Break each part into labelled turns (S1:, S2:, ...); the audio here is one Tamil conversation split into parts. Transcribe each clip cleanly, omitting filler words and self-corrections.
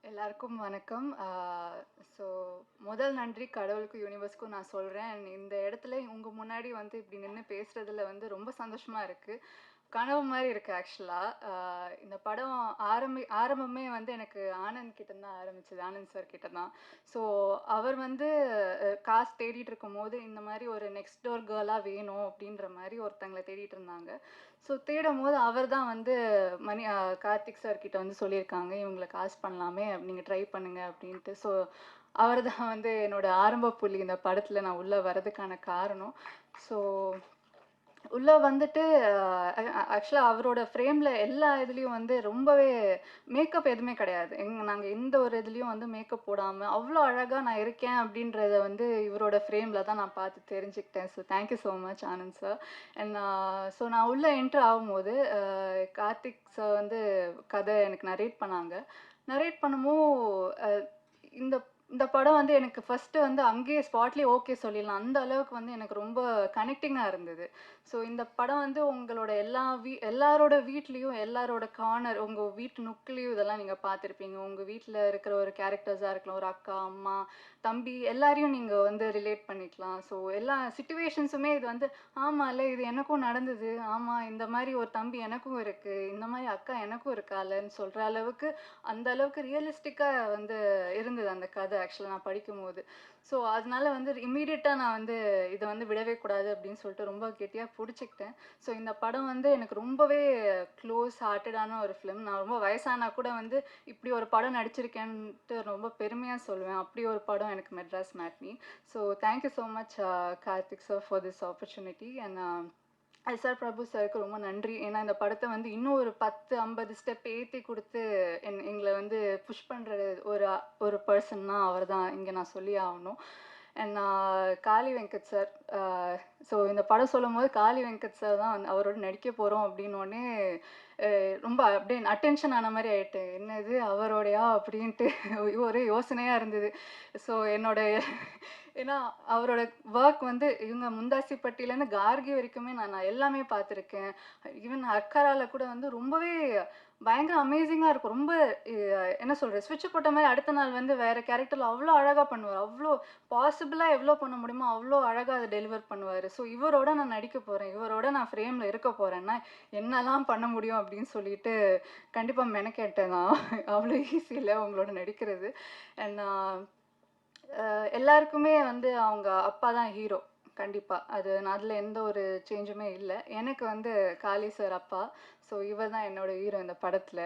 S1: எல்லாருக்கும் வணக்கம். ஸோ முதல் நன்றி கடவுளுக்கும், யூனிவர்ஸ்க்கும் நான் சொல்றேன். இந்த இடத்துல உங்க முன்னாடி வந்து இப்படி நின்னு பேசுறதுல வந்து ரொம்ப சந்தோஷமா இருக்கு. கனவு மாரி இருக்கு ஆக்சுவலா. இந்த படம் ஆரம்பமே வந்து எனக்கு ஆனந்த் கிட்ட தான் ஆரம்பிச்சது. ஆனந்த் சார் கிட்ட தான். ஸோ அவர் வந்து காசு தேடிட்டு இருக்கும்போது, இந்த மாரி ஒரு நெக்ஸ்ட் டோர் கேர்லா வேணும் அப்படின்ற மாரி ஒருத்தங்கள தேடிட்டு இருந்தாங்க. ஸோ தேடும்போது அவர் தான் வந்து கார்த்திக் சார் கிட்ட வந்து சொல்லியிருக்காங்க, இவங்கள காஸ்ட் பண்ணலாமே, நீங்க ட்ரை பண்ணுங்க அப்படின்ட்டு. ஸோ அவர் தான் வந்து என்னோட ஆரம்ப புள்ளி இந்த படத்துல நான் உள்ள வர்றதுக்கான காரணம். ஸோ உள்ள வந்துட்டு ஆக்சுவலா அவரோட ஃப்ரேம்ல எல்லா இதுலயும் வந்து ரொம்பவே மேக்கப் எதுவுமே கிடையாது. நாங்க எந்த ஒரு இதுலயும் வந்து மேக்கப் போடாம அவ்வளோ அழகா நான் இருக்கேன் அப்படின்றத வந்து இவரோட ஃப்ரேம்ல தான் நான் பார்த்து தெரிஞ்சுக்கிட்டேன். So thank you so much Anand sir. And so நான் உள்ள என்ட்ரு ஆகும்போது கார்த்திக் சார் வந்து கதை எனக்கு நரேட் பண்ணாங்க. நரேட் பண்ணுமோ இந்த இந்த படம் வந்து எனக்கு ஃபர்ஸ்ட் வந்து அங்கேயே ஸ்பாட்லயே ஓகே சொல்லிடலாம். அந்த அளவுக்கு வந்து எனக்கு ரொம்ப கனெக்டிங்கா இருந்தது. ஸோ இந்த படம் வந்து உங்களோட எல்லாரோட வீட்லயும், எல்லாரோட கார்னர், உங்க வீட்டு நுக்குலயும் இதெல்லாம் நீங்க பார்த்துருப்பீங்க. உங்க வீட்ல இருக்கிற ஒரு கேரக்டர்ஸா இருக்கலாம். ஒரு அக்கா, அம்மா, தம்பி எல்லாரையும் நீங்க வந்து ரிலேட் பண்ணிக்கலாம். ஸோ எல்லா சிச்சுவேஷன்ஸுமே இது வந்து ஆமால்ல இது எனக்கும் நடந்தது. ஆமா இந்த மாரி ஒரு தம்பி எனக்கும் இருக்கு. இந்த மாரி அக்கா எனக்கும் இருக்காளன்னு சொல்ற அளவுக்கு, அந்த அளவுக்கு ரியலிஸ்டிக்கா வந்து இருந்தது அந்த கதை ஆக்சுவலா நான் படிக்கும்போது. ஸோ அதனால வந்து இம்மீடியட்டா நான் வந்து இத வந்து விடவே கூடாது அப்படின்னு சொல்லிட்டு ரொம்ப கெட்டியா புடிச்சுக்கிட்டேன். ஸோ இந்த படம் வந்து எனக்கு ரொம்பவே க்ளோஸ் ஹார்ட்டடான ஒரு ஃபிலிம். நான் ரொம்ப வயசானா கூட வந்து இப்படி ஒரு படம் நடிச்சிருக்கேன்ட்டு ரொம்ப பெருமையா சொல்லுவேன். அப்படி ஒரு படம் எனக்கு Madras Matinee. So thank you so much Karthik sir for this opportunity. And S R Prabhu சாருக்கு ரொம்ப நன்றி. ஏன்னா இந்த படத்தை வந்து இன்னும் ஒரு 10, 50 ஸ்டெப் ஏற்றி கொடுத்து எங்களை வந்து புஷ் பண்ணுற ஒரு ஒரு பர்சன்னா அவர் தான் இங்கே நான் சொல்லி ஆகணும். அண்ட் நான் காளி வெங்கட் சார், ஸோ இந்த படம் சொல்லும் போது காளி வெங்கட் சார் தான் வந்து அவரோட நடிக்க போகிறோம் அப்படின்னோடனே ரொம்ப அப்படியே அட்டென்ஷன் ஆன மாதிரி ஆயிட்டேன். என்னது அவரோடையா அப்படின்ட்டு ஒரு யோசனையாக இருந்தது. ஸோ என்னோட ஏன்னா அவரோட ஒர்க் வந்து இவங்க முந்தாசிப்பட்டியிலேருந்து கார்கி வரைக்குமே நான் எல்லாமே பார்த்துருக்கேன். ஈவன் அர்க்காரால கூட வந்து ரொம்பவே பயங்கர அமேசிங்காக இருக்கும். ரொம்ப என்ன சொல்கிறது, ஸ்விட்ச் போட்ட மாதிரி அடுத்த நாள் வந்து வேறு கேரக்டரில் அவ்வளோ அழகாக பண்ணுவார். அவ்வளோ பாசிபிளாக எவ்வளோ பண்ண முடியுமோ அவ்வளோ அழகாக அதை டெலிவர் பண்ணுவார். ஸோ இவரோட நான் நடிக்க போகிறேன், இவரோட நான் ஃப்ரேமில் இருக்க போகிறேன்னா என்னெல்லாம் பண்ண முடியும் அப்படின்னு சொல்லிட்டு கண்டிப்பாக மெனக்கேட்டேன் நான். அவ்வளோ ஈஸி இல்லை உங்களோட நடிக்கிறது. அண்ட் எல்லாருக்குமே வந்து அவங்க அப்பா தான் ஹீரோ. கண்டிப்பா. அதில் எந்த ஒரு சேஞ்சுமே இல்லை. எனக்கு வந்து காளி சார் அப்பா. ஸோ இவர் தான் என்னோட ஹீரோ இந்த படத்தில்.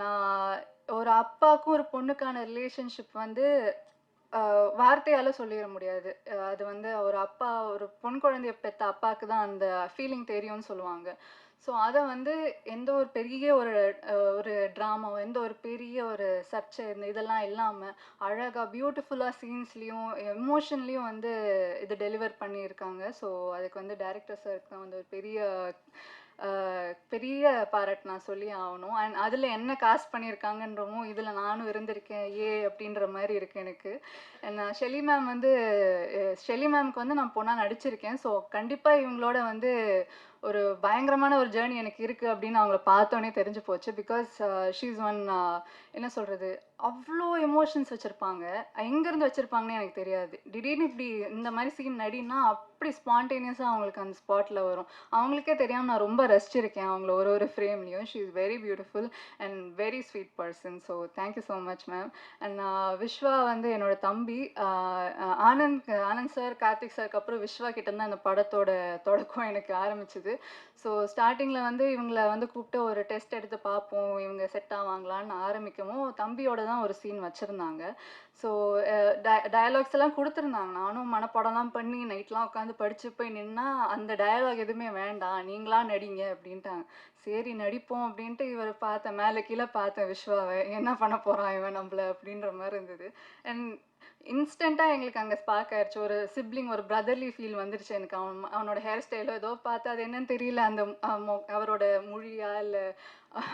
S1: நான் ஒரு அப்பாவுக்கும் ஒரு பொண்ணுக்கான ரிலேஷன்ஷிப் வந்து வார்த்தையால சொல்லிட முடியாது. அது வந்து ஒரு அப்பா ஒரு பொன் குழந்தைய பெத்த அப்பாவுக்கு தான் அந்த ஃபீலிங் தெரியும்னு சொல்லுவாங்க. ஸோ அதை வந்து எந்த ஒரு பெரிய ஒரு ட்ராமாவோ, எந்த ஒரு பெரிய ஒரு சர்ச்சை இதெல்லாம் இல்லாமல் அழகாக பியூட்டிஃபுல்லாக சீன்ஸ்லேயும் எமோஷன்லேயும் வந்து இது டெலிவர் பண்ணியிருக்காங்க. ஸோ அதுக்கு வந்து டைரக்டர் சாருக்கு தான் வந்து ஒரு பெரிய பாராட்டு நான் சொல்லி ஆகணும். அண்ட் அதில் என்ன காஸ்ட் பண்ணியிருக்காங்கன்றவும் இதில் நானும் இருந்திருக்கேன் அப்படின்ற மாதிரி இருக்கு எனக்கு. நான் ஷெலி மேம் வந்து ஷெலி மேம்க்கு வந்து நான் பொண்ணாக நடிச்சிருக்கேன். ஸோ கண்டிப்பாக இவங்களோட வந்து ஒரு பயங்கரமான ஒரு ஜேர்னி எனக்கு இருக்குது அப்படின்னு அவங்கள பார்த்தோன்னே தெரிஞ்சு போச்சு. பிகாஸ் ஷீ இஸ் ஒன், என்ன சொல்கிறது, அவ்வளோ எமோஷன்ஸ் வச்சுருப்பாங்க. எங்கேருந்து வச்சுருப்பாங்கன்னு எனக்கு தெரியாது. திடீர்னு இப்படி இந்த மாதிரி சீன் நடின்னா அப்படி ஸ்பான்டேனியஸாக அவங்களுக்கு அந்த ஸ்பாட்டில் வரும். அவங்களுக்கே தெரியாமல் நான் ரொம்ப ரசிச்சிருக்கேன் அவங்கள ஒரு ஃப்ரேம்லேயும். She is very beautiful and very sweet person. So thank you so much ma'am. And Vishwa வந்து என்னோட தம்பி. ஆனந்த் சார், கார்த்திக் சாருக்கு அப்புறம் விஸ்வா கிட்ட தான் இந்த படத்தோட தொடக்கம் எனக்கு ஆரம்பிச்சுது. ஸோ ஸ்டார்டிங்கில் வந்து இவங்கள வந்து கூப்பிட்டு ஒரு டெஸ்ட் எடுத்து பார்ப்போம், இவங்க செட் ஆவாங்களான்னு ஆரம்பிக்கவும் தம்பியோட தான் ஒரு சீன் வச்சுருந்தாங்க. ஸோ டயலாக்ஸ் எல்லாம் கொடுத்துருந்தாங்க. நானும் மனப்பாடம்லாம் பண்ணி நைட்லாம் உட்காந்து படித்து போய் நின்னா அந்த டயலாக் எதுவுமே வேண்டாம், நீங்களா நடிங்க அப்படின்ட்டாங்க. சரி நடிப்போம் அப்படின்ட்டு இவர் பார்த்தேன், மேலே கீழே பார்த்தேன் விஸ்வாவை, என்ன பண்ண போகிறான் இவன் நம்மள அப்படின்ற மாதிரி இருந்தது. அண்ட் இன்ஸ்டண்ட்டாக எங்களுக்கு அங்கே ஸ்பார்க் ஆயிடுச்சு. ஒரு சிப்ளிங், ஒரு பிரதர்லி ஃபீல் வந்துருச்சு எனக்கு. அவனோட ஹேர் ஸ்டைலோ ஏதோ பார்த்து அது என்னன்னு தெரியல, அந்த அவரோட மொழியா இல்லை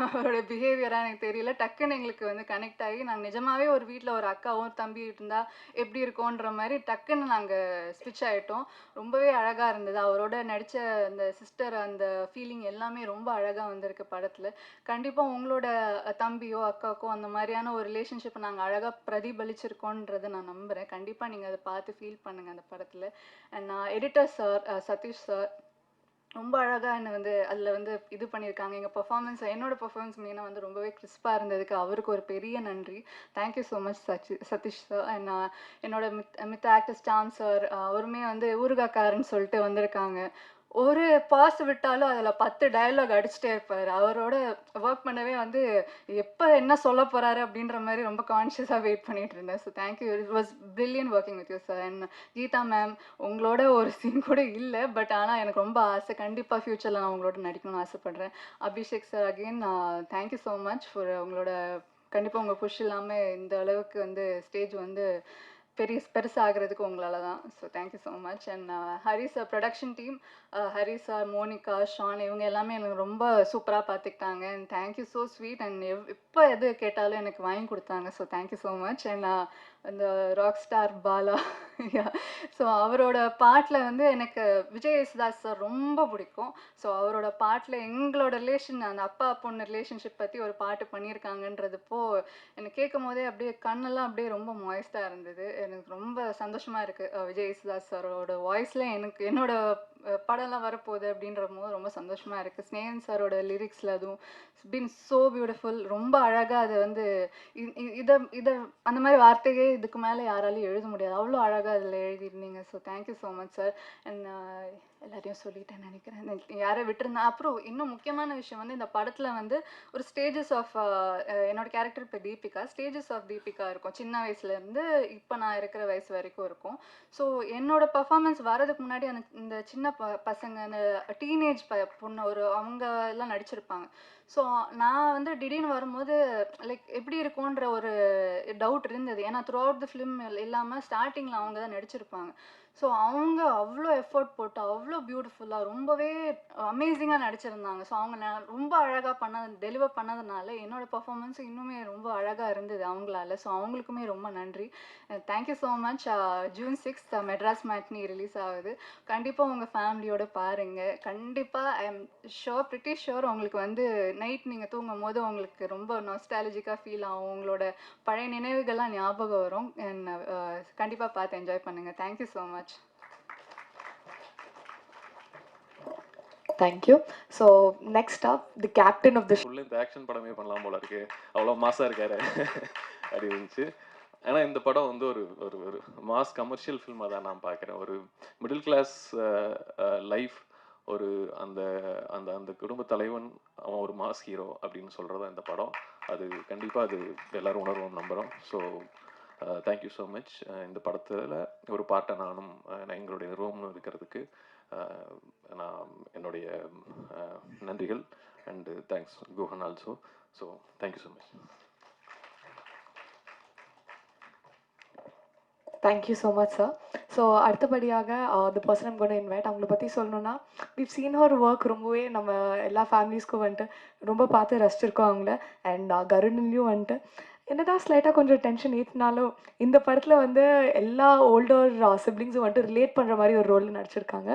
S1: அவரோட பிஹேவியராக எனக்கு தெரியல. டக்குன்னு எங்களுக்கு வந்து கனெக்ட் ஆகி நாங்கள் நிஜமாவே ஒரு வீட்டில் ஒரு அக்காவும் தம்பி இருந்தால் எப்படி இருக்கோன்ற மாதிரி டக்குன்னு நாங்கள் ஸ்விட்ச் ஆகிட்டோம். ரொம்பவே அழகாக இருந்தது. அவரோட நடித்த அந்த சிஸ்டர் அந்த ஃபீலிங் எல்லாமே ரொம்ப அழகாக வந்திருக்கு படத்தில். கண்டிப்பாக உங்களோட தம்பியோ அக்காக்கோ அந்த மாதிரியான ஒரு ரிலேஷன்ஷிப்பை நாங்கள் அழகாக பிரதிபலிச்சிருக்கோன்றதை நான் நம்புகிறேன். கண்டிப்பாக நீங்கள் அதை பார்த்து ஃபீல் பண்ணுங்கள் அந்த படத்தில். அண்ட் நான் எடிட்டர் சார் சதீஷ் சார் ரொம்ப அழகாக என்னை வந்து அதில் வந்து இது பண்ணியிருக்காங்க. எங்கள் பெர்ஃபார்மன்ஸ் என்னோட பெர்ஃபார்மன்ஸ் மெயினாக வந்து ரொம்பவே கிறிஸ்பாக இருந்ததுக்கு அவருக்கு ஒரு பெரிய நன்றி. Thank you so much Satish sir. And என்னோட மித்த ஆக்டர்ஸ் டாம் சார் அவருமே வந்து ஊறுகாக்காரன்னு சொல்லிட்டு வந்திருக்காங்க. ஒரு பாஸ் விட்டாலும் அதில் 10 டயலாக் அடிச்சுட்டே இருப்பார். அவரோட ஒர்க் பண்ணவே வந்து எப்போ என்ன சொல்ல போகிறாரு அப்படின்ற மாதிரி ரொம்ப கான்ஷியஸாக வெயிட் பண்ணிட்டு இருந்தேன். So thank you. It was brilliant working with you sir. And Geetha ma'am உங்களோட ஒரு சீன் கூட இல்லை, பட் ஆனால் எனக்கு ரொம்ப ஆசை. கண்டிப்பாக ஃப்யூச்சரில் நான் உங்களோட நடிக்கணும்னு ஆசைப்பட்றேன். Abhishek sir again thank you so much for உங்களோட கண்டிப்பாக உங்கள் புஷ் இல்லாமல் இந்த அளவுக்கு வந்து ஸ்டேஜ் வந்து பெருசாகிறதுக்கு உங்களால தான். So thank you so much. And Hari sir production team, Hari sir, Monica, Shaan இவங்க எல்லாமே எனக்கு ரொம்ப சூப்பராக பார்த்துக்கிட்டாங்க. And thank you so sweet. And எப்போ எது கேட்டாலும் எனக்கு வாங்கி கொடுத்தாங்க. So thank you so much. And அந்த ராக் ஸ்டார் பாலா ஸோ அவரோட பாட்டில் வந்து எனக்கு விஜய் யேசுதாஸ் சார் ரொம்ப பிடிக்கும். ஸோ அவரோட பாட்டில் எங்களோட ரிலேஷன் அந்த அப்பா பொண்ணு ரிலேஷன்ஷிப் பற்றி ஒரு பாட்டு பண்ணியிருக்காங்கன்றதுப்போ எனக்கு கேட்கும் போதே அப்படியே கண்ணெல்லாம் அப்படியே ரொம்ப மாய்ஸ்டாக இருந்தது. எனக்கு ரொம்ப சந்தோஷமாக இருக்குது. விஜய் யேசுதாஸ் சாரோட வாய்ஸில் எனக்கு என்னோட படம்லாம் வரப்போகுது அப்படின்ற போது ரொம்ப சந்தோஷமாக இருக்குது. ஸ்னேகன் சாரோட லிரிக்ஸில் அதுவும் பீன் ஸோ பியூட்டிஃபுல். ரொம்ப அழகாக அதை வந்து இதை இதை அந்த மாதிரி வார்த்தையே இதுக்கு மேலே யாராலையும் எழுத முடியாது. அவ்வளோ அழகாக அதில் எழுதியிருந்தீங்க. So thank you so much sir. And எல்லாரையும் சொல்லிட்டேன்னு நினைக்கிறேன். யாரை விட்டுருந்தேன். அப்புறம் இன்னும் முக்கியமான விஷயம் வந்து இந்த படத்தில் வந்து ஒரு ஸ்டேஜஸ் ஆஃப் என்னோட கேரக்டர் இப்போ தீபிகா, ஸ்டேஜஸ் ஆஃப் தீபிகா இருக்கும். சின்ன வயசுலேருந்து இப்போ நான் இருக்கிற வயசு வரைக்கும் இருக்கும். ஸோ என்னோட பர்ஃபார்மன்ஸ் வரதுக்கு முன்னாடி அந்த இந்த சின்ன பசங்க அந்த டீனேஜ் பொண்ணு ஒரு அவங்க எல்லாம் நடிச்சிருப்பாங்க. ஸோ நான் வந்து திடீர்னு வரும்போது லைக் எப்படி இருக்கும்ன்ற ஒரு டவுட் இருந்தது. ஏன்னா த்ரூ அவுட் த ஃபிலிம் இல்லாமல் ஸ்டார்டிங்கில் அவங்க தான் நடிச்சிருப்பாங்க. ஸோ அவங்க அவ்வளோ எஃபோர்ட் போட்டு அவ்வளோ பியூட்டிஃபுல்லாக ரொம்பவே அமேசிங்காக நடிச்சிருந்தாங்க. ஸோ அவங்க ரொம்ப அழகாக டெலிவர் பண்ணதுனால என்னோட பர்ஃபார்மன்ஸ் இன்னுமே ரொம்ப அழகாக இருந்தது அவங்களால. ஸோ அவங்களுக்குமே ரொம்ப நன்றி. Thank you so much. June 6 Madras matinee release ஆகுது. கண்டிப்பாக உங்கள் ஃபேமிலியோட பாருங்கள். கண்டிப்பாக I am sure pretty sure உங்களுக்கு வந்து நைட் நீங்கள் தூங்கும் போது உங்களுக்கு ரொம்ப நாஸ்டாலஜிக்காக ஃபீல் ஆகும். உங்களோட பழைய நினைவுகள்லாம் ஞாபகம் வரும். கண்டிப்பாக பார்த்து என்ஜாய் பண்ணுங்கள். Thank you so much.
S2: Thank you. So next up the captain of the
S3: full இந்த ஆக்ஷன் படமே பண்ணலாம் போல இருக்கு, அவ்வளோ மாஸாக இருக்காரு அப்படி இருந்துச்சு. ஆனால் இந்த படம் வந்து ஒரு ஒரு ஒரு மாஸ் கமர்ஷியல் ஃபில்மாக தான் நான் பார்க்குறேன். ஒரு மிடில் கிளாஸ் லைஃப், ஒரு அந்த அந்த அந்த குடும்ப தலைவன் அவன் ஒரு மாஸ் ஹீரோ அப்படின்னு சொல்கிறது இந்த படம். அது கண்டிப்பாக அது எல்லோரும் உணர்வோம் நம்புகிறோம். So thank you so much. இந்த படத்தில் ஒரு பாட்டை நானும் எங்களுடைய நிறுவனம் இருக்கிறதுக்கு நான் என்னுடைய நன்றிகள். And thanks Guhan also. So thank you so much.
S2: Thank you so much sir. So அடுத்தபடியாக the person I'm gonna invite அவங்கள பற்றி சொல்லணுன்னா, வீவ் சீன் ஹர் ஒர்க். ரொம்பவே நம்ம எல்லா ஃபேமிலிஸ்க்கும் வந்துட்டு ரொம்ப பார்த்து ரசிச்சிருக்கோம் அவங்கள. அண்ட் கருடன்லையும் வந்துட்டு என்னதான் ஸ்லைட்டாக கொஞ்சம் டென்ஷன் ஏற்றினாலும் இந்த படத்தில் வந்து எல்லா ஓல்டர் சிப்ளிங்ஸும் வந்துட்டு ரிலேட் பண்ணுற மாதிரி ஒரு ரோலில் நடிச்சிருக்காங்க.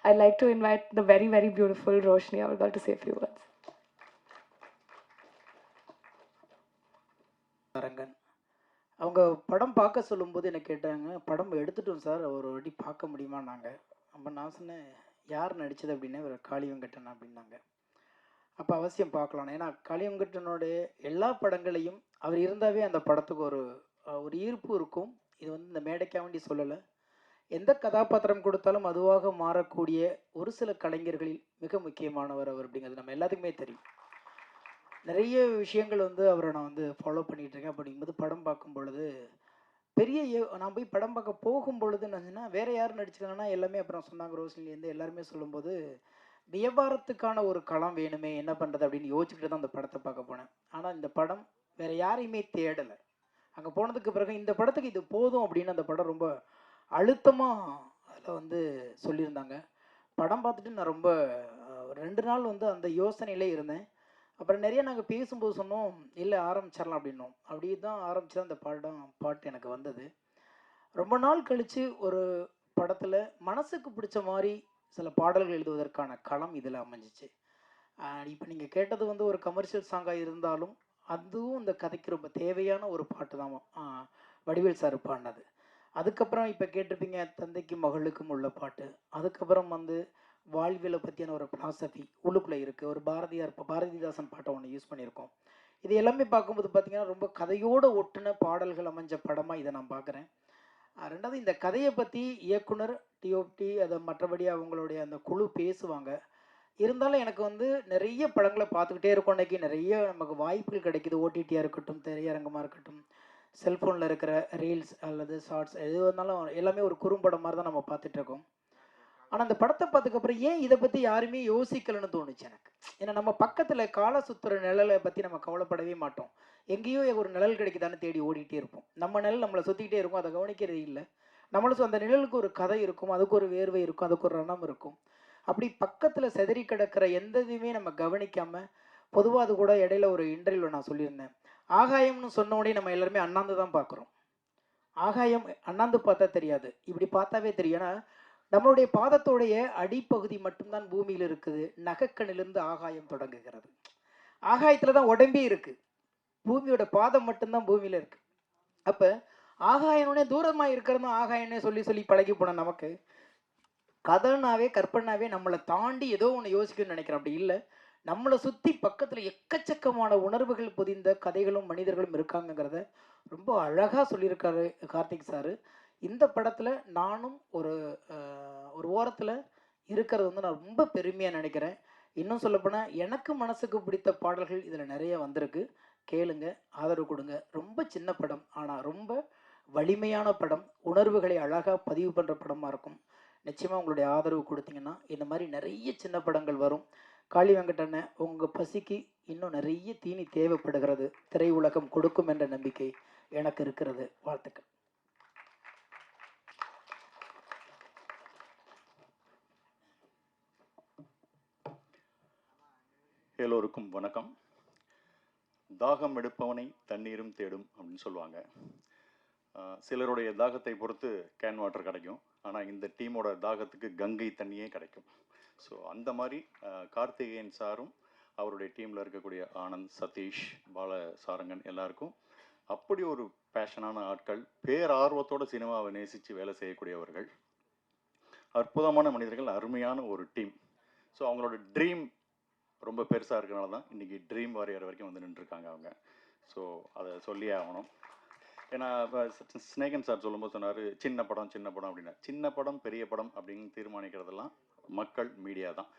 S2: I like to invite the very very beautiful Roshini அவர் டு சே ஃபியூ வேர்ட்ஸ்.
S4: அரங்கன் அவங்க படம் பார்க்க சொல்லும்போது என்ன கேட்டாங்க, படம் எடுத்துட்டோம் சார், ஒரு வாட்டி பார்க்க முடியுமா நாங்கள். அப்போ நான் சொன்னேன், யார் நடித்தது அப்படின்னா ஒரு காளி வெங்கட்டன் அப்படின்னாங்க. அப்போ அவசியம் பார்க்கலாம். ஏன்னா காளி வெங்கட்டனுடைய எல்லா படங்களையும் அவர் இருந்தாவே அந்த படத்துக்கு ஒரு ஒரு ஈர்ப்பு இருக்கும். இது வந்து இந்த மேடைக்காக வேண்டி சொல்லலை, எந்த கதாபாத்திரம் கொடுத்தாலும் அதுவாக மாறக்கூடிய ஒரு சில கலைஞர்களில் மிக முக்கியமானவர் அவர் அப்படிங்கிறது நம்ம எல்லாத்துக்குமே தெரியும். நிறைய விஷயங்கள் வந்து அவரை நான் வந்து ஃபாலோ பண்ணிகிட்ருக்கேன். அப்படிங்கும்போது படம் பார்க்கும் பொழுது நான் போய் படம் பார்க்க போகும் பொழுது என்னச்சுன்னா வேறு யார் நடிச்சிருக்காங்கன்னா எல்லாமே அப்புறம் சொன்னாங்க, ரோஷினிலேருந்து எல்லாருமே சொல்லும்போது வியாபாரத்துக்கான ஒரு களம் வேணுமே, என்ன பண்ணுறது அப்படின்னு யோசிச்சுக்கிட்டு தான் அந்த படத்தை பார்க்க போனேன். ஆனால் இந்த படம் வேறு யாரையுமே தேடலை. அங்கே போனதுக்கு பிறகு இந்த படத்துக்கு இது போதும் அப்படின்னு அந்த படம் ரொம்ப அழுத்தமாக அதில் வந்து சொல்லியிருந்தாங்க. படம் பார்த்துட்டு நான் ரொம்ப 2 நாள் வந்து அந்த யோசனையிலே இருந்தேன். அப்புறம் நிறைய நாங்கள் பேசும்போது சொன்னோம், இல்லை ஆரம்பிச்சிடலாம் அப்படின்னோம். அப்படி தான் ஆரம்பிச்சு தான் அந்த பாட்டு எனக்கு வந்தது. ரொம்ப நாள் கழித்து ஒரு படத்தில் மனசுக்கு பிடிச்ச மாதிரி சில பாடல்கள் எழுதுவதற்கான களம் இதில் அமைஞ்சிச்சு. இப்போ நீங்கள் கேட்டது வந்து ஒரு கமர்ஷியல் சாங்காக இருந்தாலும் அதுவும் இந்த கதைக்கு ரொம்ப தேவையான ஒரு பாட்டு தான். வடிவேல் சார் பாடினது. அதுக்கப்புறம் இப்போ கேட்டிருப்பீங்க தந்தைக்கும் மகளுக்கும் உள்ள பாட்டு. அதுக்கப்புறம் வந்து வாழ்வியலை பற்றியான ஒரு பிலாசபி உள்ளுக்குள்ளே இருக்குது. ஒரு பாரதிதாசன் பாட்டை ஒன்று யூஸ் பண்ணியிருக்கோம். இது எல்லாமே பார்க்கும்போது பார்த்தீங்கன்னா ரொம்ப கதையோடு ஒட்டின பாடல்கள் அமைஞ்ச படமாக இதை நான் பார்க்குறேன். ரெண்டாவது இந்த கதையை பற்றி இயக்குனர், டிஓபி அதை மற்றபடி அவங்களுடைய அந்த குழு பேசுவாங்க. இருந்தாலும் எனக்கு வந்து நிறைய படங்களை பார்த்துக்கிட்டே இருக்கோம். இன்றைக்கி நிறைய நமக்கு வாய்ப்புகள் கிடைக்கிது. ஓடிடியாக இருக்கட்டும், திரையரங்கமாக இருக்கட்டும், செல்ஃபோனில் இருக்கிற ரீல்ஸ் அல்லது ஷார்ட்ஸ் எது வந்தாலும் எல்லாமே ஒரு குறும்படம் மாதிரி தான் நம்ம பார்த்துட்ருக்கோம். ஆனால் அந்த படத்தை பார்த்ததுக்கப்புறம் ஏன் இதை பற்றி யாருமே யோசிக்கலைன்னு தோணுச்சு எனக்கு. ஏன்னா நம்ம பக்கத்தில் கால சுற்றுற நிழலை பற்றி நம்ம கவலைப்படவே மாட்டோம். எங்கேயோ ஒரு நிழல் கிடைக்குதான்னு தேடி ஓடிட்டே இருப்போம். நம்ம நிழல் நம்மளை சுற்றிக்கிட்டே இருக்கும், அதை கவனிக்கிறது இல்லை. நம்மளும் அந்த நிழலுக்கு ஒரு கதை இருக்கும், அதுக்கு ஒரு வேர்வை இருக்கும், அதுக்கு ஒரு ரணம் இருக்கும். அப்படி பக்கத்தில் செதறி கிடக்கிற எந்த இதுவுமே நம்ம கவனிக்காமல், பொதுவாக அது கூட இடையில ஒரு இன்டர்வியூவில் நான் சொல்லியிருந்தேன், ஆகாயம்னு சொன்ன உடனே நம்ம எல்லாருமே அண்ணாந்து தான் பார்க்குறோம். ஆகாயம் அண்ணாந்து பார்த்தா தெரியாது, இப்படி பார்த்தாவே தெரியும். ஏன்னா நம்மளுடைய பாதத்தோடைய அடிப்பகுதி மட்டும்தான் பூமியில் இருக்குது. நகக்கண்ணிலிருந்து ஆகாயம் தொடங்குகிறது. ஆகாயத்தில் தான் உடம்பே இருக்குது, பூமியோட பாதம் மட்டும்தான் பூமியில் இருக்குது. அப்போ ஆகாயனோடனே தூரமாக இருக்கிறதும் ஆகாயனே சொல்லி சொல்லி பழகி போன நமக்கு கதைனாவே கற்பனாவே நம்மளை தாண்டி ஏதோ ஒன்று யோசிக்கணும்னு நினைக்கிறேன். அப்படி இல்லை, நம்மளை சுற்றி பக்கத்தில் எக்கச்சக்கமான உணர்வுகள் பொதிந்த கதைகளும் மனிதர்களும் இருக்காங்கங்கிறத ரொம்ப அழகாக சொல்லியிருக்காரு கார்த்திக் சார். இந்த படத்தில் நானும் ஒரு ஓரத்தில் இருக்கிறது வந்து நான் ரொம்ப பெருமையாக நினைக்கிறேன். இன்னும் சொல்லப்போனால் எனக்கு மனசுக்கு பிடித்த பாடல்கள் இதில் நிறைய வந்திருக்கு. கேளுங்க, ஆதரவு கொடுங்க. ரொம்ப சின்ன படம், ஆனால் ரொம்ப வலிமையான படம், உணர்வுகளை அழகாக பதிவு பண்ணுற படமாக இருக்கும். நிச்சயமாக உங்களுடைய ஆதரவு கொடுத்தீங்கன்னா இந்த மாதிரி நிறைய சின்ன படங்கள் வரும். காளி வெங்கடண்ணன், உங்கள் பசிக்கு இன்னும் நிறைய தீனி தேவைப்படுகிறது, திரையுலகம் கொடுக்கும் என்ற நம்பிக்கை எனக்கு இருக்கிறது. வாழ்த்துக்கள்.
S5: எல்லோருக்கும் வணக்கம். தாகம் எடுப்பவனை தண்ணீரும் தேடும் அப்படின்னு சொல்லுவாங்க. சிலருடைய தாகத்தை பொறுத்து கேன் வாட்டர் கிடைக்கும், ஆனால் இந்த டீமோட தாகத்துக்கு கங்கை தண்ணியே கிடைக்கும். ஸோ அந்த மாதிரி கார்த்திகேயன் சாரும் அவருடைய டீமில் இருக்கக்கூடிய ஆனந்த், சதீஷ், பால சாரங்கன் எல்லாருக்கும் அப்படி ஒரு பேஷனான ஆட்கள், பேரார்வத்தோட சினிமாவை நேசித்து வேலை செய்யக்கூடியவர்கள், அற்புதமான மனிதர்கள், அருமையான ஒரு டீம். ஸோ அவங்களோட ட்ரீம் ரொம்ப பெருசாக இருக்கனால தான் இன்றைக்கி ட்ரீம் வாரியர் வரைக்கும் வந்து நின்றுருக்காங்க அவங்க. ஸோ அதை சொல்லியே ஆகணும். ஏன்னா இப்போ ஸ்னேகன் சார் சொல்லும்போது சொன்னார் சின்ன படம் சின்ன படம் அப்படின்னா, சின்ன படம் பெரிய படம் அப்படின்னு தீர்மானிக்கிறதெல்லாம் மக்கள், மீடியா தான்.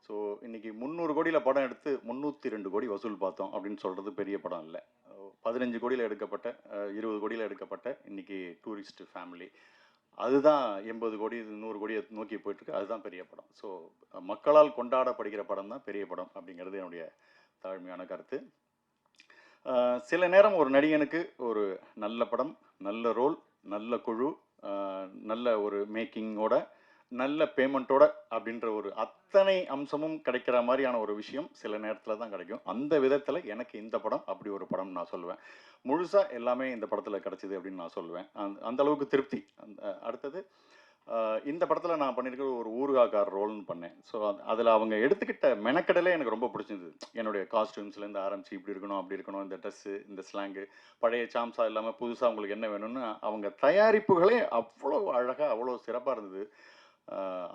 S5: ஸோ இன்றைக்கி 300 கோடியில் படம் எடுத்து 302 கோடி வசூல் பார்த்தோம் அப்படின்னு சொல்கிறது பெரிய படம் இல்லை. 15 கோடியில் எடுக்கப்பட்ட 20 கோடியில் எடுக்கப்பட்ட இன்றைக்கி டூரிஸ்ட் ஃபேமிலி, அதுதான் 80 கோடி 100 கோடியை நோக்கி போயிட்டுருக்கு. அதுதான் பெரிய படம். ஸோ மக்களால் கொண்டாடப்படுகிற படம் தான் பெரிய படம் அப்படிங்கிறது என்னுடைய தாழ்மையான கருத்து. சில நேரம் ஒரு நடிகனுக்கு ஒரு நல்ல படம், நல்ல ரோல், நல்ல குழு, நல்ல ஒரு மேக்கிங்கோட, நல்ல பேமெண்ட்டோட அப்படின்ற ஒரு அத்தனை அம்சமும் கிடைக்கிற மாதிரியான ஒரு விஷயம் சில நேரத்தில் தான் கிடைக்கும். அந்த விதத்தில் எனக்கு இந்த படம் அப்படி ஒரு படம் நான் சொல்லுவேன். முழுசாக எல்லாமே இந்த படத்தில் கிடச்சிது அப்படின்னு நான் சொல்லுவேன். அந்த அளவுக்கு திருப்தி. அடுத்தது இந்த படத்தில் நான் பண்ணியிருக்கிற ஒரு ஊர்காக்கார் ரோல்னு பண்ணேன். ஸோ அதில் அவங்க எடுத்துக்கிட்ட மெனக்கடலே எனக்கு ரொம்ப பிடிச்சிருந்தது. என்னுடைய காஸ்டியூம்ஸ்லேருந்து ஆரம்பித்து இப்படி இருக்கணும் அப்படி இருக்கணும், இந்த ட்ரெஸ்ஸு, இந்த ஸ்லாங்கு, பழைய சாம்ஸாக இல்லாமல் புதுசாக அவங்களுக்கு என்ன வேணும்னு அவங்க தயாரிப்புகளே அவ்வளோ அழகாக அவ்வளோ சிறப்பாக இருந்தது.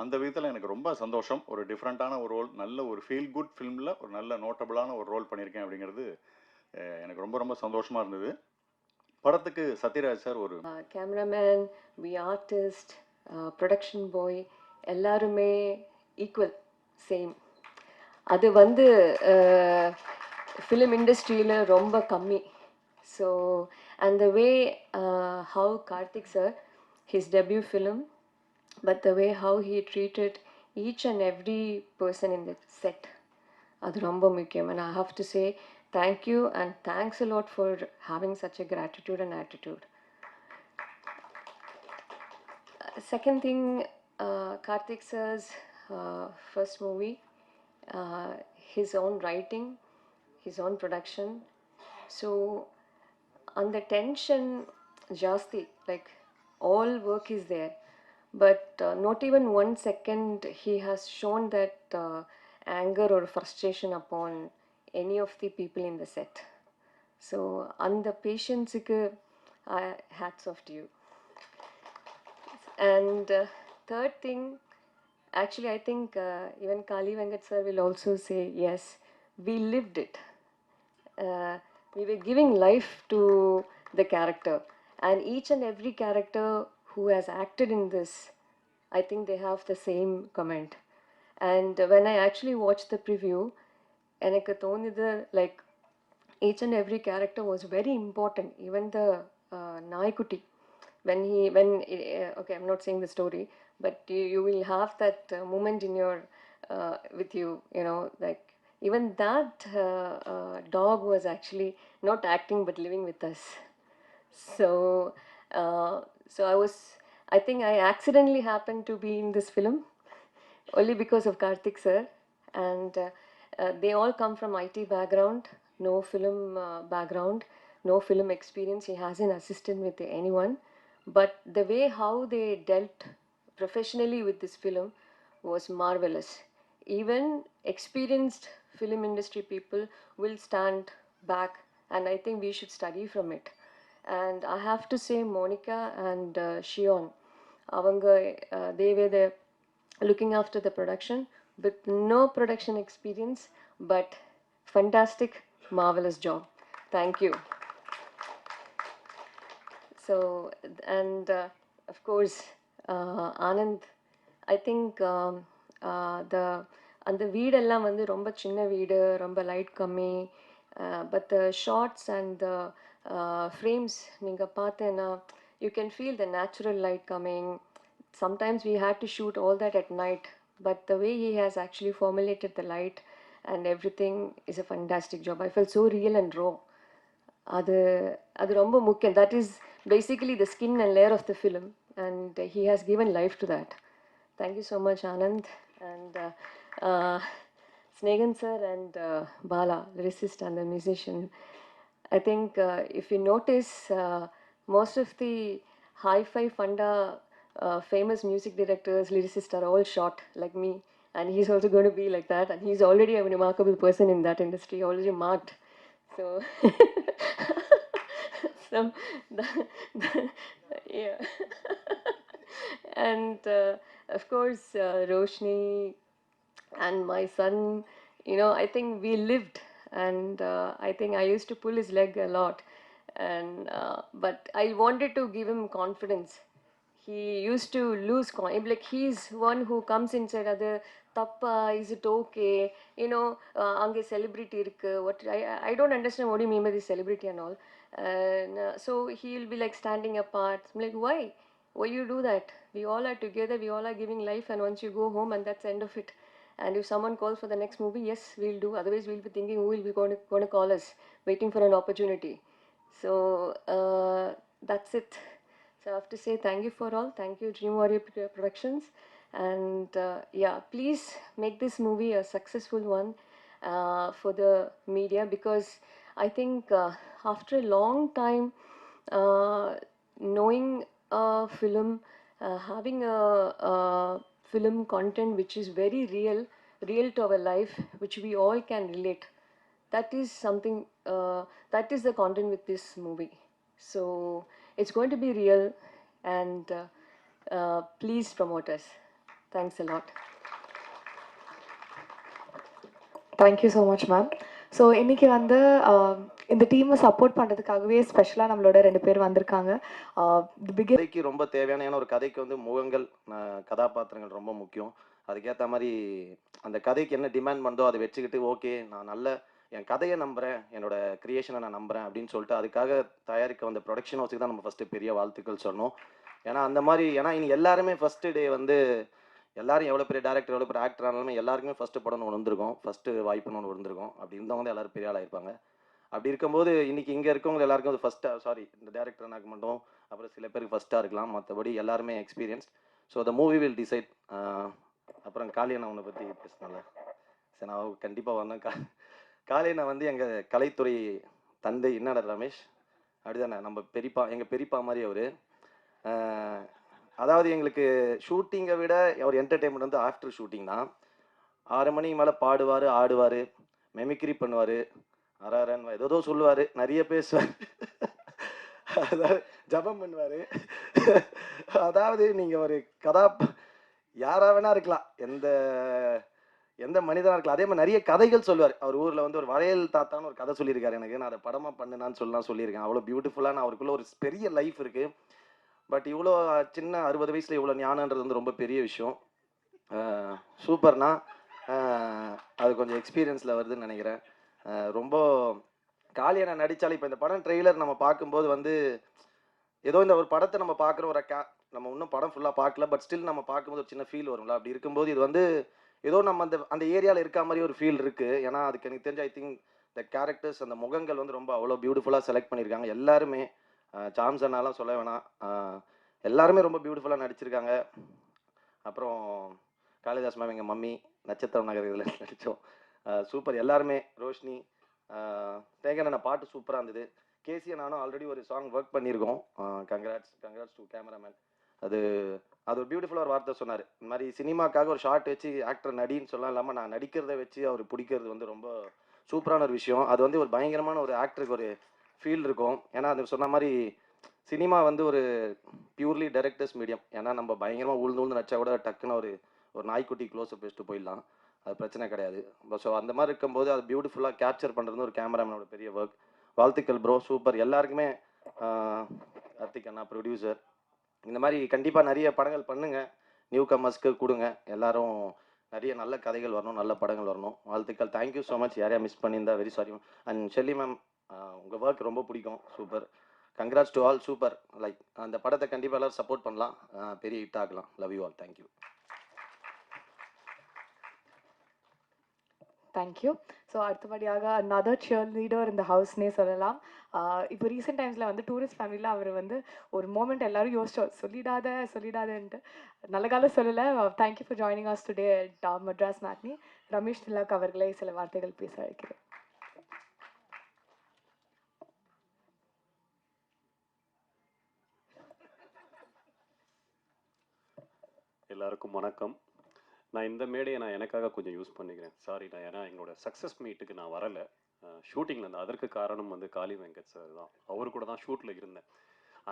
S5: அந்த விதத்தில் எனக்கு ரொம்ப சந்தோஷம். ஒரு டிஃப்ரெண்ட்டான ஒரு ரோல், நல்ல ஒரு ஃபீல் குட் ஃபிலிமில் ஒரு நல்ல நோட்டபுளான ஒரு ரோல் பண்ணியிருக்கேன் அப்படிங்கிறது எனக்கு ரொம்ப ரொம்ப சந்தோஷமாக இருந்தது. படத்துக்கு சத்யராஜ் சார் ஒரு
S6: கேமராமேன், வி ஆர்டிஸ்ட், ப்ரொடக்ஷன் பாய் எல்லாருமே ஈக்குவல், சேம். அது வந்து ஃபிலிம் இண்டஸ்ட்ரியில் ரொம்ப கம்மி. So and the way how Karthik sir, his debut film, but the way how he treated each and every person in the set, adu romba mukkiyam. And I have to say thank you and thanks a lot for having such a gratitude and attitude. Second thing, Karthik sir's first movie, his own writing, his own production. So on the tension, jasti, like all work is there, but not even 1 second he has shown that anger or frustration upon any of the people in the set. So on the patience, hats off to you. And third thing, actually, I think even Kali Venkat sir will also say, yes, we lived it. We were giving life to the character. And each and every character who has acted in this, I think they have the same comment. And when I actually watched the preview, எனக்கு தோணுது like each and every character was very important. Even the நாய்க்குட்டி, okay, I'm not saying the story, but you will have that moment in your with you, you know, like even that dog was actually not acting but living with us. So so I think I accidentally happened to be in this film only because of Karthik sir. And they all come from IT background, no film background, no film experience. He hasn't assisted with anyone. But the way how they dealt professionally with this film was marvelous. Even experienced film industry people will stand back, and I think we should study from it. And I have to say, Monica and Shion, they were the looking after the production with no production experience, but fantastic, marvelous job. Thank you. So, and of course, Anand, I think the அந்த வீடெல்லாம் வந்து ரொம்ப சின்ன வீடு, ரொம்ப லைட் கம்மி, but the shots and the frames நீங்கள் பார்த்தேன்னா you can feel the natural light coming. Sometimes we had to shoot all that at night, but the way he has actually formulated the light and everything is a fantastic job. I felt so real and raw. அது அது ரொம்ப முக்கியம். That is basically the skin and layer of the film, and he has given life to that. Thank you so much, Anand, and Snegan sir, and Bala, lyricist and the musician. I think if you notice, most of the hi-fi funda famous music directors, lyricists are all short like me, and he's also going to be like that, and he's already a remarkable person in that industry, already marked. So, so yeah. And of course, Roshni and my son, you know, I think we lived, and I think I used to pull his leg a lot, and but I wanted to give him confidence. He used to lose like he's one who comes inside other tappa, is it okay, you know, ange celebrity irukku, what I don't understand what do you mean by this celebrity and all. And so he'll be like standing apart. I'm like, why you do that? We all are together, we all are giving life, and once you go home and that's the end of it. And if someone calls for the next movie, yes, we'll do. Otherwise, we'll be thinking who will be going to call us, waiting for an opportunity. So that's it. So I have to say thank you for all. Thank you, Dream Warrior Productions. And yeah, please make this movie a successful one for the media, because I think after a long time, knowing a film, having a film content which is very real to our life, which we all can relate, that is something, that is the content with this movie. So it's going to be real, and please promote us. Thanks a lot.
S2: Thank you so much ma'am. So இன்றைக்கி வந்து இந்த டீமை சப்போர்ட் பண்ணுறதுக்காகவே ஸ்பெஷலாக நம்மளோட 2 பேர் வந்திருக்காங்க.
S7: கதைக்கு ரொம்ப தேவையான, ஏன்னா ஒரு கதைக்கு வந்து முகங்கள், கதாபாத்திரங்கள் ரொம்ப முக்கியம். அதுக்கேற்ற மாதிரி அந்த கதைக்கு என்ன டிமாண்ட் பண்ணுதோ அதை வச்சுக்கிட்டு, ஓகே நான் நல்ல என் கதையை நம்புகிறேன், என்னோட கிரியேஷனை நான் நம்புகிறேன் அப்படின்னு சொல்லிட்டு அதுக்காக தயாரிக்க வந்த ப்ரொடக்ஷன் ஹவுஸுக்கு தான் நம்ம ஃபஸ்ட்டு பெரிய வாழ்த்துக்கள் சொல்லணும். ஏன்னா அந்த மாதிரி, ஏன்னா இனி எல்லாருமே ஃபஸ்ட்டு டே வந்து எல்லாரும் எவ்வளோ பெரிய டேரக்டர், எவ்வளோ பெரிய ஆக்டர் ஆனாலுமே எல்லாருக்குமே ஃபஸ்ட்டு படம்னு ஒன்று வந்திருக்கும், ஃபஸ்ட்டு வாய்ப்புன்னு ஒன்று வந்திருக்கும். அப்படி இருந்தவங்க தான் எல்லோரும் பெரிய ஆளாக இருப்பாங்க. அப்படி இருக்கும்போது இன்றைக்கி இங்கே இருக்கவங்க எல்லாருக்கும் அது ஃபஸ்ட்டாக, சாரி இந்த டேரக்டர் எனக்கு மட்டும், அப்புறம் சில பேருக்கு ஃபஸ்ட்டாக இருக்கலாம், மற்றபடி எல்லாருமே experience. So the movie will decide. அப்புறம் காளியண்ணா உன்னை பற்றி பேசினால சரி, நான் கண்டிப்பாக வந்தேன். காளியண்ணன் வந்து எங்கள் கலைத்துறை தந்தை. என்னடா ரமேஷ் அப்படிதானே, நம்ம பெரியப்பா, எங்கள் பெரியப்பா மாதிரி அவர். அதாவது எங்களுக்கு ஷூட்டிங்கை விட அவர் என்டர்டெயின்மெண்ட் வந்து ஆஃப்டர் ஷூட்டிங் தான். 6 மணிக்கு மேலே பாடுவார், ஆடுவார், மெமிக்ரி பண்ணுவார், அரன் ஏதோ சொல்லுவார், நிறைய பேசுவார், அதாவது ஜபம் பண்ணுவார். அதாவது நீங்கள் ஒரு யாராக வேணா இருக்கலாம், எந்த மனிதனாக இருக்கலாம். அதே மாதிரி நிறைய கதைகள் சொல்லுவார். அவர் ஊரில் வந்து ஒரு வளையல் தாத்தான்னு ஒரு கதை சொல்லியிருக்காரு எனக்கு. நான் அதை படமாக பண்ணுனான்னு சொல்லியிருக்கேன். அவ்வளோ பியூட்டிஃபுல்லான அவருக்குள்ள ஒரு பெரிய லைஃப் இருக்குது. பட் இவ்வளோ சின்ன 60 வயசில் இவ்வளோ ஞானன்றது வந்து ரொம்ப பெரிய விஷயம். சூப்பர்னா அது கொஞ்சம் எக்ஸ்பீரியன்ஸில் வருதுன்னு நினைக்கிறேன். ரொம்ப காளியண்ணன் நடித்தாலும் இப்போ இந்த படம் ட்ரெய்லர் நம்ம பார்க்கும்போது வந்து ஏதோ இந்த ஒரு படத்தை நம்ம பார்க்குற ஒரு நம்ம இன்னும் படம் ஃபுல்லாக பார்க்கல, பட் ஸ்டில் நம்ம பார்க்கும்போது ஒரு சின்ன ஃபீல் வரும்ல. அப்படி இருக்கும்போது இது வந்து ஏதோ நம்ம அந்த ஏரியாவில் இருக்க மாதிரி ஒரு ஃபீல் இருக்குது. ஏன்னா அதுக்கு எனக்கு தெரிஞ்ச ஐ திங்க் த கேரக்டர்ஸ், அந்த முகங்கள் வந்து ரொம்ப அவ்வளோ பியூட்டிஃபுல்லாக செலக்ட் பண்ணியிருக்காங்க எல்லாருமே. சாம்சனாலாம் சொல்ல வேணாம், எல்லாருமே ரொம்ப பியூட்டிஃபுல்லாக நடிச்சிருக்காங்க. அப்புறம் காளிதாஸ் மேம், எங்கள் மம்மி, நட்சத்திரம் நகர் இதில் நடித்தோம். சூப்பர் எல்லாருமே. ரோஷினி, தேங்கண்ண பாட்டு சூப்பராக இருந்தது. கேசியை நானும் ஆல்ரெடி ஒரு சாங் ஒர்க் பண்ணியிருக்கோம். Congrats to cameraman. அது ஒரு பியூட்டிஃபுல்லாக ஒரு வார்த்தை சொன்னார். இந்த மாதிரி சினிமாக்காக ஒரு ஷார்ட் வச்சு ஆக்டர் நடின்னு சொல்லலாம் இல்லாமல் நான் நடிக்கிறத வச்சு அவர் பிடிக்கிறது வந்து ரொம்ப சூப்பரான ஒரு விஷயம். அது வந்து ஒரு பயங்கரமான ஒரு ஆக்டருக்கு ஒரு ஃபீல் இருக்கும். ஏன்னா அது சொன்ன மாதிரி சினிமா வந்து ஒரு பியூர்லி டைரக்டர்ஸ் மீடியம். ஏன்னா நம்ம பயங்கரமாக உழுந்து நடிச்சா கூட டக்குன்னு ஒரு நாய்க்குட்டி க்ளோஸ்அப் வச்சுட்டு போயிடலாம், அது பிரச்சனை கிடையாது. ஸோ அந்த மாதிரி இருக்கும்போது அது பியூட்டிஃபுல்லாக கேப்சர் பண்ணுறது ஒரு கேமராமேனோட பெரிய ஒர்க். வாழ்த்துக்கள் ப்ரோ, சூப்பர். எல்லாருக்குமே கார்த்திக் அண்ணா ப்ரொடியூசர், இந்த மாதிரி கண்டிப்பாக நிறைய படங்கள் பண்ணுங்கள், நியூ கமர்ஸ்க்கு கொடுங்க. எல்லாரும் நிறைய நல்ல கதைகள் வரணும், நல்ல படங்கள் வரணும். வாழ்த்துக்கள். Thank you so much. யாரையா மிஸ் பண்ணியிருந்தா very sorry. And Shelley ma'am, உங்கள் ஒர்க் ரொம்ப பிடிக்கும், super. Congrats to all, super. Like அந்த படத்தை கண்டிப்பாக எல்லோரும் சப்போர்ட் பண்ணலாம், பெரிய ஹிட் ஆகலாம். Love you all. Thank you.
S2: Thank you. So அடுத்தபடியாக another cheerleader in the ஹவுஸ்னே சொல்லலாம். இப்போ ரீசெண்ட் டைம்ஸில் வந்து டூரிஸ்ட் ஃபேமிலியில் அவர் வந்து ஒரு மோமெண்ட் எல்லாரும் யோசிச்சோம், சொல்லிடாதன்ட்டு. நல்ல காலம் சொல்லலை. Thank you for joining us today at Madras matinee. Ramesh Tilak அவர்களை சில வார்த்தைகள் பேச அழைக்கிறேன்.
S8: எல்லாருக்கும் வணக்கம். நான் இந்த மேடையை எனக்காக கொஞ்சம் யூஸ் பண்ணிக்கிறேன். சாரி, ஏன்னா எங்களோட சக்ஸஸ் மீட்டுக்கு நான் வரலை, ஷூட்டிங்கில் இருந்தேன். அதற்கு காரணம் வந்து காளி வெங்கட் சார் தான். அவர் கூட தான் ஷூட்டில் இருந்தேன்.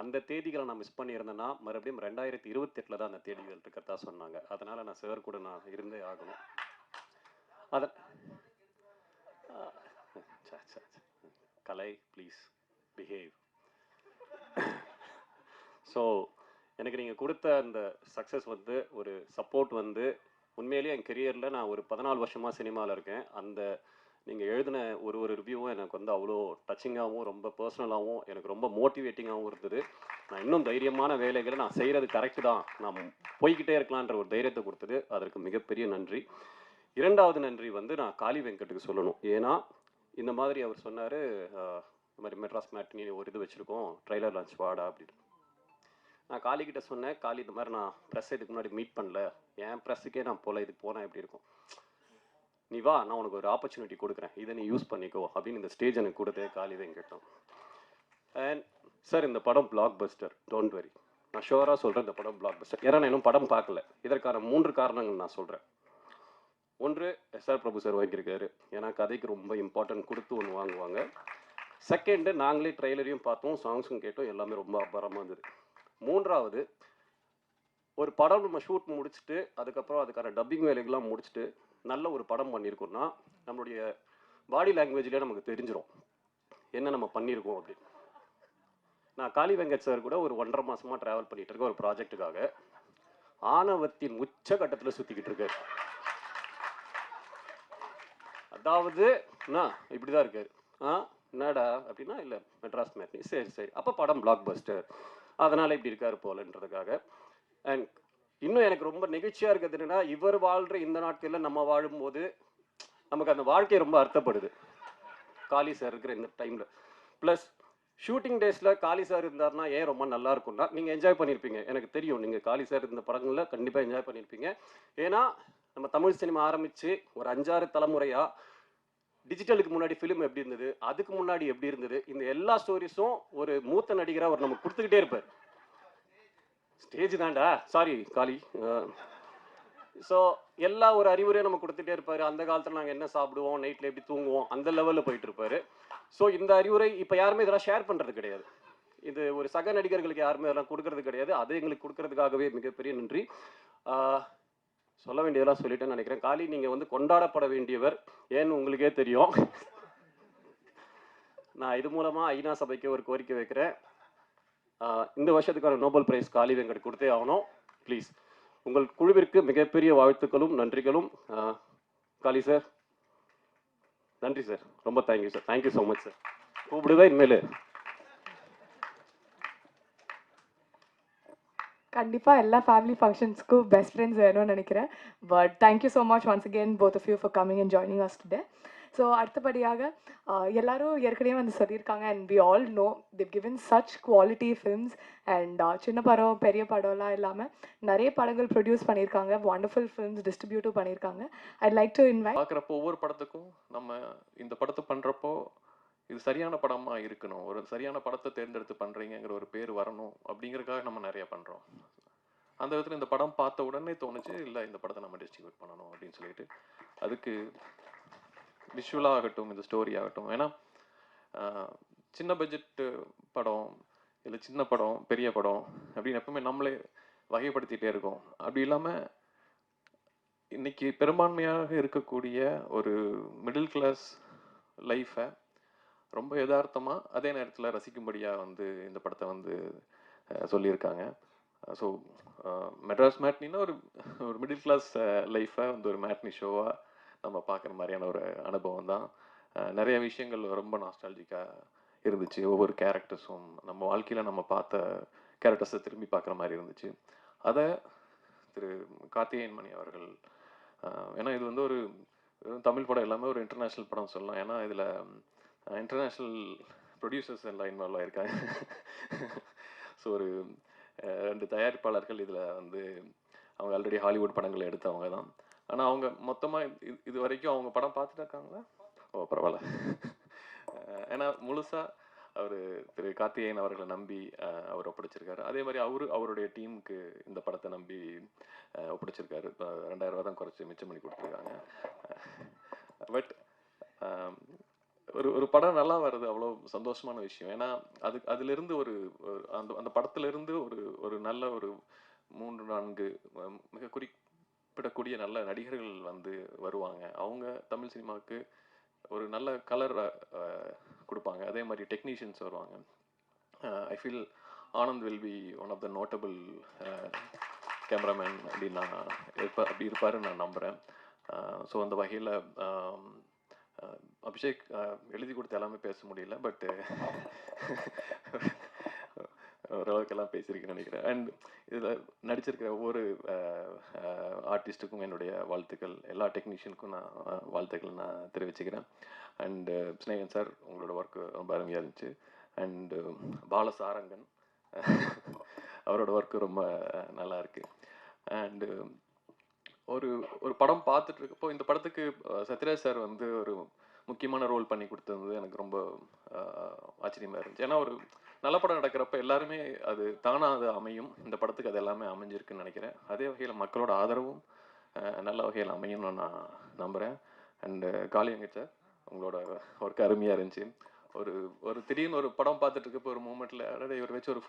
S8: அந்த தேதிகளை நான் மிஸ் பண்ணியிருந்தேன்னா மறுபடியும் 2028 தான் அந்த தேதிகள் இருக்கிறதா சொன்னாங்க. அதனால் நான் சார் கூட நான் இருந்தே ஆகணும். கலை ப்ளீஸ் பிஹேவ். ஸோ எனக்கு நீங்கள் கொடுத்த அந்த சக்ஸஸ் வந்து ஒரு சப்போர்ட் வந்து உண்மையிலேயே என் கெரியரில் நான் ஒரு 14 வருஷமாக சினிமாவில் இருக்கேன். அந்த நீங்கள் எழுதின ஒரு ரிவ்யூவும் எனக்கு வந்து அவ்வளோ டச்சிங்காகவும் ரொம்ப பர்சனலாகவும் எனக்கு ரொம்ப மோட்டிவேட்டிங்காகவும் இருந்தது. நான் இன்னும் தைரியமான வேலைகளை நான் செய்கிறது கரெக்டு தான், நான் போய்கிட்டே இருக்கலான்ற ஒரு தைரியத்தை கொடுத்தது. அதற்கு மிகப்பெரிய நன்றி. இரண்டாவது நன்றி வந்து நான் காளி வெங்கட்டுக்கு சொல்லணும். ஏன்னா இந்த மாதிரி அவர் சொன்னார், இந்த மாதிரி மெட்ராஸ் மேட்னி ஒரு இது வச்சுருக்கோம், ட்ரைலர் லான்ச் வாடா அப்படின்னு. நான் காளிக்கிட்ட சொன்னேன், காளி இந்த மாதிரி நான் ப்ரெஸ் இதுக்கு முன்னாடி மீட் பண்ணல, என் ப்ரெஸ்ஸுக்கே நான் போகல, இதுக்கு போனால் எப்படி இருக்கும், நீ வா, நான் உனக்கு ஒரு ஆப்பர்ச்சுனிட்டி கொடுக்குறேன், இதை நீ யூஸ் பண்ணிக்கோ அப்படின்னு இந்த ஸ்டேஜ் எனக்கு கொடுத்தே காளி வெங்கட்டும். அண்ட் சார், இந்த படம் பிளாக் பஸ்டர், டோன்ட் வெரி. நான் ஷுவராக சொல்கிறேன், இந்த படம் பிளாக் பஸ்டர். ஏன்னா நான் இன்னும் படம் பார்க்கல. இதற்கான 3 காரணங்கள் நான் சொல்கிறேன். ஒன்று, எஸ்ஆர் பிரபு சார் வாங்கியிருக்காரு, ஏன்னா கதைக்கு ரொம்ப இம்பார்ட்டன்ட் கொடுத்து ஒன்று வாங்குவாங்க. செகண்டு, நாங்களே ட்ரெய்லரையும் பார்த்தோம், சாங்ஸும் கேட்டோம், எல்லாமே ரொம்ப அபாரமாக இருந்தது. மூன்றாவது, ஒரு படம் நம்ம ஷூட் முடிச்சுட்டு அதுக்கப்புறம் அதுக்கான டப்பிங் வேலைகள்லாம் முடிச்சுட்டு நல்ல ஒரு படம் பண்ணியிருக்கோம்னா நம்மளுடைய பாடி லாங்குவேஜ்லேயே நமக்கு தெரிஞ்சிடும் என்ன நம்ம பண்ணியிருக்கோம் அப்படின்னு. நான் காளி வெங்கட் சார் கூட ஒரு 1.5 மாதமாக ட்ராவல் பண்ணிகிட்டு இருக்கேன் ஒரு ப்ராஜெக்டுக்காக. ஆணவத்தின் உச்ச கட்டத்தில் சுற்றிக்கிட்டு இருக்காரு. அதாவது இப்படி தான் இருக்காரு. என்னடா அப்படின்னா, இல்லை மெட்ராஸ் மேட்னி, சரி அப்போ படம் பிளாக் பஸ்டர், அதனால் இப்படி இருக்காரு போலன்றதுக்காக. அண்ட் இன்னும் எனக்கு ரொம்ப நெகிழ்ச்சியாக இருக்கிறது என்னென்னா, இவர் வாழ்கிற இந்த நாட்களில் நம்ம வாழும்போது நமக்கு அந்த வாழ்க்கை ரொம்ப அர்த்தப்படுது காளி சார் இருக்கிற இந்த டைமில். ப்ளஸ் ஷூட்டிங் டேஸில் காளி சார் இருந்தார்னா ஏன் ரொம்ப நல்லா இருக்கும்னா, நீங்கள் என்ஜாய் பண்ணியிருப்பீங்க, எனக்கு தெரியும். நீங்கள் காளி சார் இந்த படங்களில் கண்டிப்பாக என்ஜாய் பண்ணியிருப்பீங்க. ஏன்னா நம்ம தமிழ் சினிமா ஆரம்பித்து ஒரு 5-6 தலைமுறையாக டிஜிட்டலுக்கு முன்னாடி ஃபிலிம் எப்படி இருந்தது, அதுக்கு முன்னாடி எப்படி இருந்தது, இந்த எல்லா ஸ்டோரிஸும் ஒரு மூத்த நடிகராக அவர் நமக்கு கொடுத்துக்கிட்டே இருப்பார். ஸ்டேஜ் தான்டா, சாரி காளி. ஸோ எல்லா ஒரு அறிவுரையும் நம்ம கொடுத்துட்டே இருப்பார். அந்த காலத்தில் நாங்கள் என்ன சாப்பிடுவோம், நைட்டில் எப்படி தூங்குவோம், அந்த லெவலில் போயிட்டு இருப்பார். ஸோ இந்த அறிவுரை இப்போ யாருமே இதெல்லாம் ஷேர் பண்ணுறது கிடையாது. இது ஒரு சக நடிகர்களுக்கு யாருமே அதெல்லாம் கொடுக்கறது கிடையாது. அது எங்களுக்கு கொடுக்கறதுக்காகவே மிகப்பெரிய நன்றி. சொல்ல வேண்டியதெல்லாம் சொல்லிட்டேன்னு நினைக்கிறேன். காளி, நீங்கள் வந்து கொண்டாடப்பட வேண்டியவர், ஏன்னு உங்களுக்கே தெரியும். நான் இது மூலமாக ஐநா சபைக்கு ஒரு கோரிக்கை வைக்கிறேன். இந்த வருஷத்துக்கான நோபல் பிரைஸ் காளி வெங்கட் கொடுத்தே ஆகணும். ப்ளீஸ். உங்கள் குழுவிற்கு மிகப்பெரிய வாழ்த்துக்களும் நன்றிகளும். காளி சார், நன்றி சார், ரொம்ப thank you sir. Thank you so much sir. கூப்பிடுவேன் இனிமேல்.
S2: கண்டிப்பாக எல்லா ஃபேமிலி ஃபங்க்ஷன்ஸ்க்கும் பெஸ்ட் ஃப்ரெண்ட்ஸ் வேணும்னு நினைக்கிறேன். But thank you so much once again both of you for coming and joining us today. So அடுத்தபடியாக எல்லாரும் ஏற்கனவே வந்து சொல்லியிருக்காங்க and we all know they've given such quality films and சின்ன படம் பெரிய படம்லாம் இல்லாமல் நிறைய படங்கள் ப்ரொடியூஸ் பண்ணியிருக்காங்க. வண்டர்ஃபுல் ஃபிலிம்ஸ் டிஸ்ட்ரிபியூட்டும் பண்ணியிருக்காங்க. ஐ லைக் டு இன்வைட்.
S3: பார்க்குறப்போ ஒவ்வொரு படத்துக்கும் நம்ம இந்த படத்தை பண்ணுறப்போ இது சரியான படமாக இருக்கணும், ஒரு சரியான படத்தை தேர்ந்தெடுத்து பண்ணுறீங்கிற ஒரு பேர் வரணும் அப்படிங்கிறதுக்காக நம்ம நிறைய பண்ணுறோம். அந்த விதத்தில் இந்த படம் பார்த்த உடனே தோணுச்சு, இல்லை இந்த படத்தை நம்ம டிஸ்ட்ரிபியூட் பண்ணணும் அப்படின்னு சொல்லிட்டு. அதுக்கு விஷுவலாக ஆகட்டும், இந்த ஸ்டோரி ஆகட்டும். ஏன்னா சின்ன பட்ஜெட்டு படம் இல்லை சின்ன படம் பெரிய படம் அப்படின்னு எப்பவுமே நம்மளே வகைப்படுத்திகிட்டே இருக்கோம். அப்படி இல்லாமல் இன்னைக்கு பெரும்பான்மையாக இருக்கக்கூடிய ஒரு மிடில் கிளாஸ் லைஃப்பை ரொம்ப யதார்த்தமாக அதே நேரத்தில் ரசிக்கும்படியாக வந்து இந்த படத்தை வந்து சொல்லியிருக்காங்க. ஸோ மெட்ராஸ் மேட்னின்னா ஒரு ஒரு மிடில் கிளாஸ் லைஃப்பை வந்து ஒரு மேட்னி ஷோவாக நம்ம பார்க்குற மாதிரியான ஒரு அனுபவம் தான். நிறைய விஷயங்கள் ரொம்ப நாஸ்டாலஜிக்காக இருந்துச்சு. ஒவ்வொரு கேரக்டர்ஸும் நம்ம வாழ்க்கையில் நம்ம பார்த்த கேரக்டர்ஸை திரும்பி பார்க்குற மாதிரி இருந்துச்சு. அதை திரு கார்த்திகேயன் மணி அவர்கள், ஏன்னா இது வந்து ஒரு தமிழ் படம் எல்லாமே ஒரு இன்டர்நேஷ்னல் படம் சொல்லலாம். ஏன்னா இதில் இன்டர்நேஷ்னல் ப்ரொடியூசர்ஸ் எல்லாம் இன்வால்வ் ஆகியிருக்காங்க. ஸோ ஒரு 2 தயாரிப்பாளர்கள் இதில் வந்து அவங்க ஆல்ரெடி ஹாலிவுட் படங்கள் எடுத்தவங்க தான். ஆனால் அவங்க மொத்தமாக இது வரைக்கும் அவங்க படம் பார்த்துட்டு இருக்காங்களா? ஓ பரவாயில்ல. ஏன்னா முழுசாக அவர் திரு கார்த்திகேயன் அவர்களை நம்பி அவர் ஒப்படைச்சிருக்காரு. அதே மாதிரி அவருடைய டீமுக்கு இந்த படத்தை நம்பி ஒப்படைச்சிருக்காரு. 2000 ரூபா தான் குறைச்சி மிச்சம் பண்ணி கொடுத்துருக்காங்க. பட் ஒரு படம் நல்லா வர்றது அவ்வளோ சந்தோஷமான விஷயம். ஏன்னா அதுலேருந்து அந்த படத்துலேருந்து ஒரு நல்ல ஒரு 3-4 மிக குறிப்பிடக்கூடிய நல்ல நடிகர்கள் வந்து வருவாங்க. அவங்க தமிழ் சினிமாவுக்கு ஒரு நல்ல கலர் கொடுப்பாங்க. அதே மாதிரி டெக்னீஷியன்ஸ் வருவாங்க. I feel Anand will be one of the notable cameraman அப்படின்னு அப்படி இருப்பாருன்னு நான் நம்புகிறேன். ஸோ அந்த வகையில் அபிஷேக் எழுதி கொடுத்த எல்லாமே பேச முடியல, பட் ஓரளவுக்கெல்லாம் பேசியிருக்கேன்னு நினைக்கிறேன். அண்ட் இதில் நடிச்சிருக்கிற ஒவ்வொரு ஆர்டிஸ்ட்டுக்கும் என்னுடைய வாழ்த்துக்கள், எல்லா டெக்னீஷியனுக்கும் நான் வாழ்த்துக்கள் நான் தெரிவிச்சுக்கிறேன். அண்டு ஸ்னேகன் சார், உங்களோட ஒர்க்கு ரொம்ப அருமையாக இருந்துச்சு. அண்டு பாலசாரங்கன் அவரோட ஒர்க்கு ரொம்ப நல்லா இருக்கு. அண்டு ஒரு படம் பார்த்துட்டு இருக்கப்போ இந்த படத்துக்கு சத்யராஜ் சார் வந்து ஒரு முக்கியமான ரோல் பண்ணி கொடுத்தது எனக்கு ரொம்ப ஆச்சரியமாக இருந்துச்சு. ஏன்னா ஒரு நல்ல படம் நடக்கிறப்ப எல்லாருமே அது தானாக அது அமையும். இந்த படத்துக்கு அது எல்லாமே அமைஞ்சிருக்குன்னு நினைக்கிறேன். அதே வகையில் மக்களோட ஆதரவும் நல்ல வகையில் அமையும்னு நான் நம்புகிறேன். அண்டு காளியங்க சார், உங்களோட ஒர்க் அருமையாக இருந்துச்சு. ஒரு திடீர்னு ஒரு படம் பார்த்துட்டு இருக்கப்போ ஒரு மூமெண்ட்டில் இவர் வச்சு ஒரு